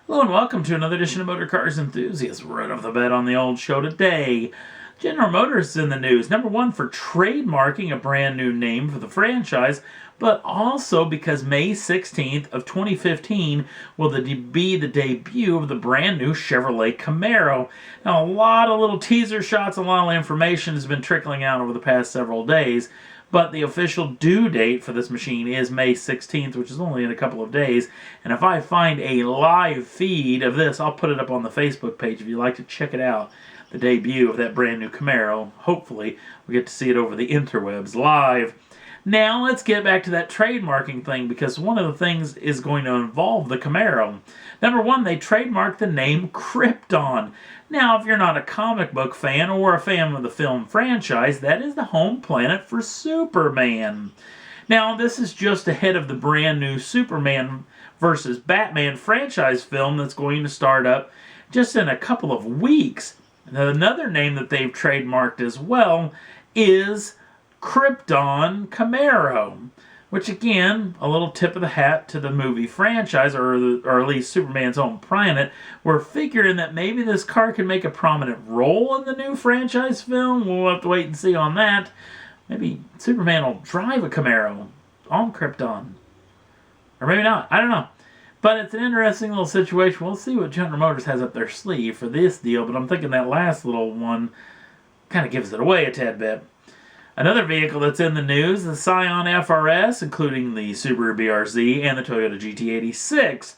Hello and welcome to another edition of Motor Cars Enthusiasts. Right off the bat on the old show today, General Motors is in the news. Number one for trademarking a brand new name for the franchise, but also because May 16th of 2015 will be the debut of the brand new Chevrolet Camaro. Now, a lot of little teaser shots, a lot of information has been trickling out over the past several days, but the official due date for this machine is May 16th, which is only in a couple of days. And if I find a live feed of this, I'll put it up on the Facebook page if you'd like to check it out. The debut of that brand new Camaro. Hopefully, we get to see it over the interwebs live. Now, let's get back to that trademarking thing, because one of the things is going to involve the Camaro. Number one, they trademarked the name Krypton. Now, if you're not a comic book fan or a fan of the film franchise, that is the home planet for Superman. Now, this is just ahead of the brand new Superman versus Batman franchise film that's going to start up just in a couple of weeks. Now, another name that they've trademarked as well is Krypton Camaro, which again, a little tip of the hat to the movie franchise, or at least Superman's own planet. We're figuring that maybe this car can make a prominent role in the new franchise film. We'll have to wait and see on that. Maybe Superman will drive a Camaro on Krypton. Or maybe not. I don't know. But it's an interesting little situation. We'll see what General Motors has up their sleeve for this deal, but I'm thinking that last little one kind of gives it away a tad bit. Another vehicle that's in the news, the Scion FRS, including the Subaru BRZ and the Toyota GT86.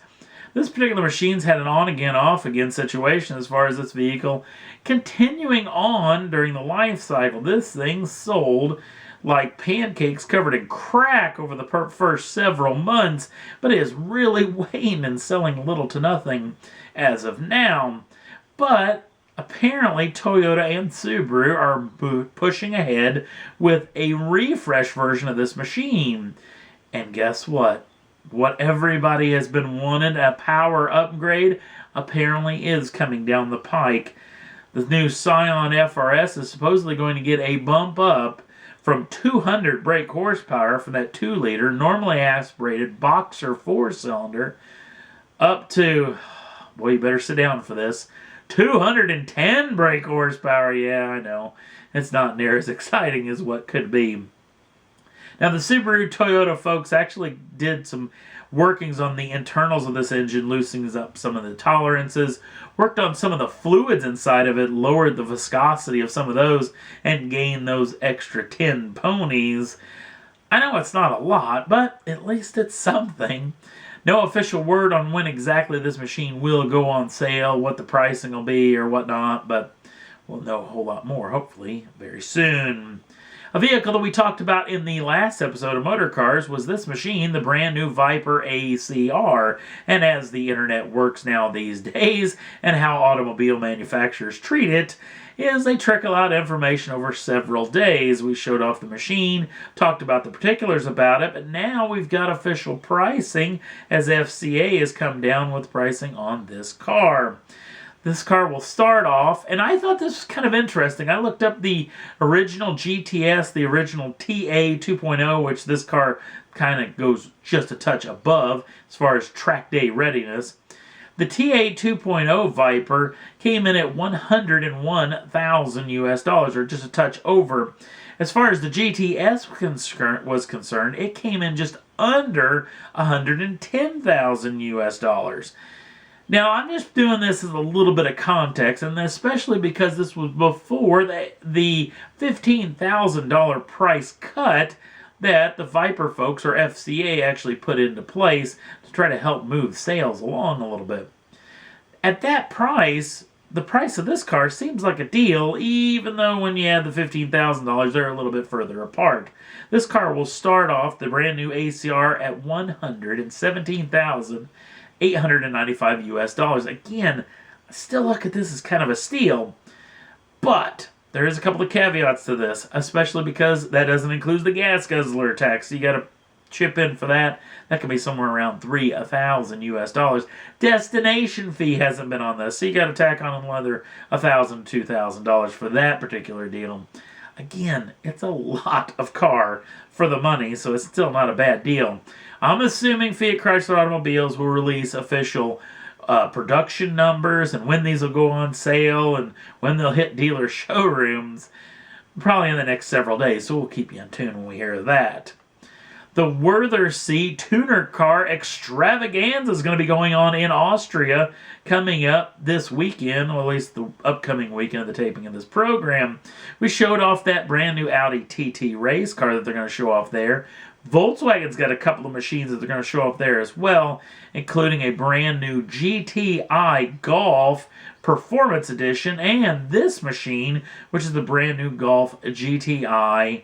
This particular machine's had an on-again, off-again situation as far as this vehicle. Continuing on during the life cycle, this thing sold like pancakes covered in crack over the first several months, but it is really waned and selling little to nothing as of now. But apparently, Toyota and Subaru are pushing ahead with a refresh version of this machine. And guess what? What everybody has been wanting, a power upgrade, apparently is coming down the pike. The new Scion FRS is supposedly going to get a bump up from 200 brake horsepower from that 2-liter, normally aspirated Boxer 4-cylinder, up to, boy, you better sit down for this, 210 brake horsepower. Yeah, I know. It's not near as exciting as what could be. Now, the Subaru Toyota folks actually did some workings on the internals of this engine, loosening up some of the tolerances, worked on some of the fluids inside of it, lowered the viscosity of some of those, and gained those extra 10 ponies. I know it's not a lot, but at least it's something. No official word on when exactly this machine will go on sale, what the pricing will be or whatnot, but we'll know a whole lot more, hopefully, very soon. A vehicle that we talked about in the last episode of Motor Cars was this machine, the brand new Viper ACR. And as the internet works now these days, and how automobile manufacturers treat it, is they trickle out information over several days. We showed off the machine, talked about the particulars about it, but now we've got official pricing as FCA has come down with pricing on this car. This car will start off, and I thought this was kind of interesting. I looked up the original GTS, the original TA 2.0, which this car kind of goes just a touch above as far as track day readiness. The TA 2.0 Viper came in at $101,000 US, or just a touch over. As far as the GTS was concerned, it came in just under $110,000 US. Now, I'm just doing this as a little bit of context, and especially because this was before the $15,000 price cut that the Viper folks, or FCA, actually put into place to try to help move sales along a little bit. At that price, the price of this car seems like a deal, even though when you add the $15,000, they're a little bit further apart. This car will start off, the brand new ACR, at $117,895 US. Again, I still look at this as kind of a steal, but there is a couple of caveats to this, especially because that doesn't include the gas guzzler tax. So you got to chip in for that. That could be somewhere around $3,000 US. Destination fee hasn't been on this, so you got to tack on another $1,000, $2,000 for that particular deal. Again, it's a lot of car for the money, so it's still not a bad deal. I'm assuming Fiat Chrysler Automobiles will release official production numbers and when these will go on sale and when they'll hit dealer showrooms probably in the next several days. So we'll keep you in tune when we hear that. The Werther C Tuner Car Extravaganza is going to be going on in Austria coming up this weekend, or at least the upcoming weekend of the taping of this program. We showed off that brand new Audi TT race car that they're going to show off there. Volkswagen's got a couple of machines that they're going to show off there as well, including a brand new GTI Golf Performance Edition and this machine, which is the brand new Golf GTI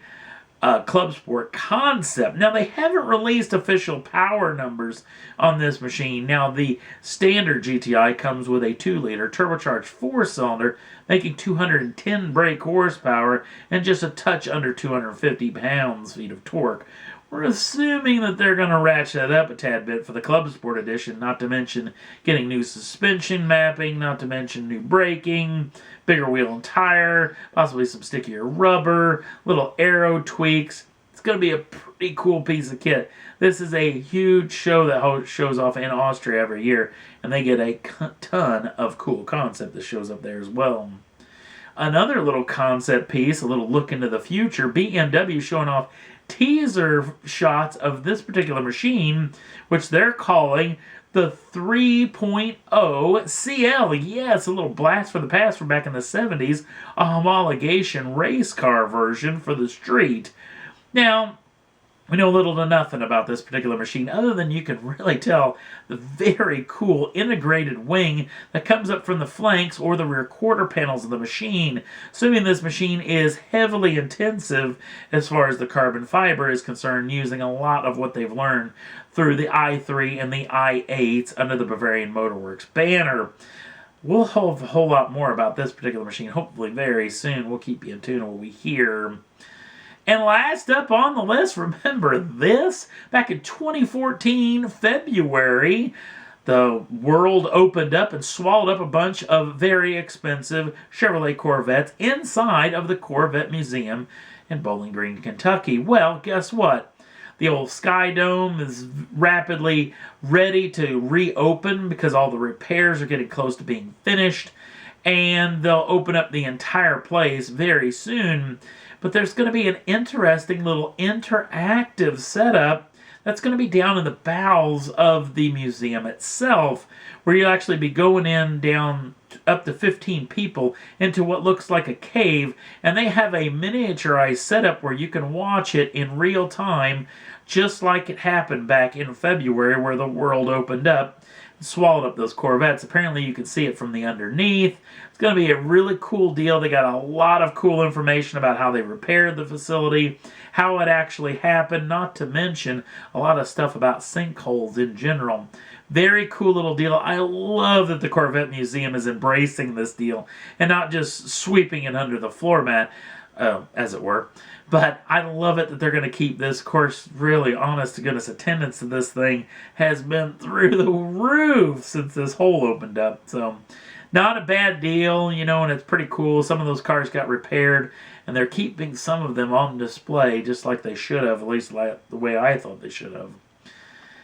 Club Sport Concept. Now, they haven't released official power numbers on this machine. Now, the standard GTI comes with a 2-liter turbocharged 4-cylinder, making 210 brake horsepower and just a touch under 250 pounds-feet of torque. We're assuming that they're going to ratchet it up a tad bit for the Club Sport Edition, not to mention getting new suspension mapping, not to mention new braking, bigger wheel and tire, possibly some stickier rubber, little aero tweaks. It's going to be a pretty cool piece of kit. This is a huge show that shows off in Austria every year, and they get a ton of cool concept that shows up there as well. Another little concept piece, a little look into the future, BMW showing off teaser shots of this particular machine, which they're calling the 3.0 CL. Yes, a little blast for the past from back in the 70s, a homologation race car version for the street. Now, we know little to nothing about this particular machine, other than you can really tell the very cool integrated wing that comes up from the flanks or the rear quarter panels of the machine. Assuming this machine is heavily intensive as far as the carbon fiber is concerned, using a lot of what they've learned through the i3 and the i8 under the Bavarian Motorworks banner. We'll have a whole lot more about this particular machine, hopefully very soon. We'll keep you in tune on what we hear. And last up on the list, remember this? Back in 2014, February, the world opened up and swallowed up a bunch of very expensive Chevrolet Corvettes inside of the Corvette Museum in Bowling Green, Kentucky. Well, guess what? The old Sky Dome is rapidly ready to reopen because all the repairs are getting close to being finished, and they'll open up the entire place very soon. But there's going to be an interesting little interactive setup that's going to be down in the bowels of the museum itself, where you'll actually be going in down up to 15 people into what looks like a cave, and they have a miniaturized setup where you can watch it in real time, just like it happened back in February where the world opened up and swallowed up those Corvettes. Apparently you can see it from the underneath. It's going to be a really cool deal. They got a lot of cool information about how they repaired the facility, how it actually happened, not to mention a lot of stuff about sinkholes in general. Very cool little deal. I love that the Corvette Museum is embracing this deal and not just sweeping it under the floor mat, as it were. But I love it that they're going to keep this. Of course, really, honest to goodness, attendance to this thing has been through the roof since this hole opened up. So, not a bad deal, you know, and it's pretty cool. Some of those cars got repaired, and they're keeping some of them on display just like they should have, at least like the way I thought they should have.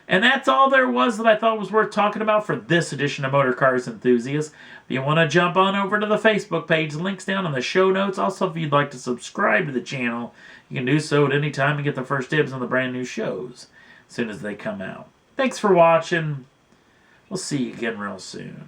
And that's all there was that I thought was worth talking about for this edition of Motor Cars Enthusiasts. If you want to jump on over to the Facebook page, links down in the show notes. Also, if you'd like to subscribe to the channel, you can do so at any time and get the first dibs on the brand new shows as soon as they come out. Thanks for watching. We'll see you again real soon.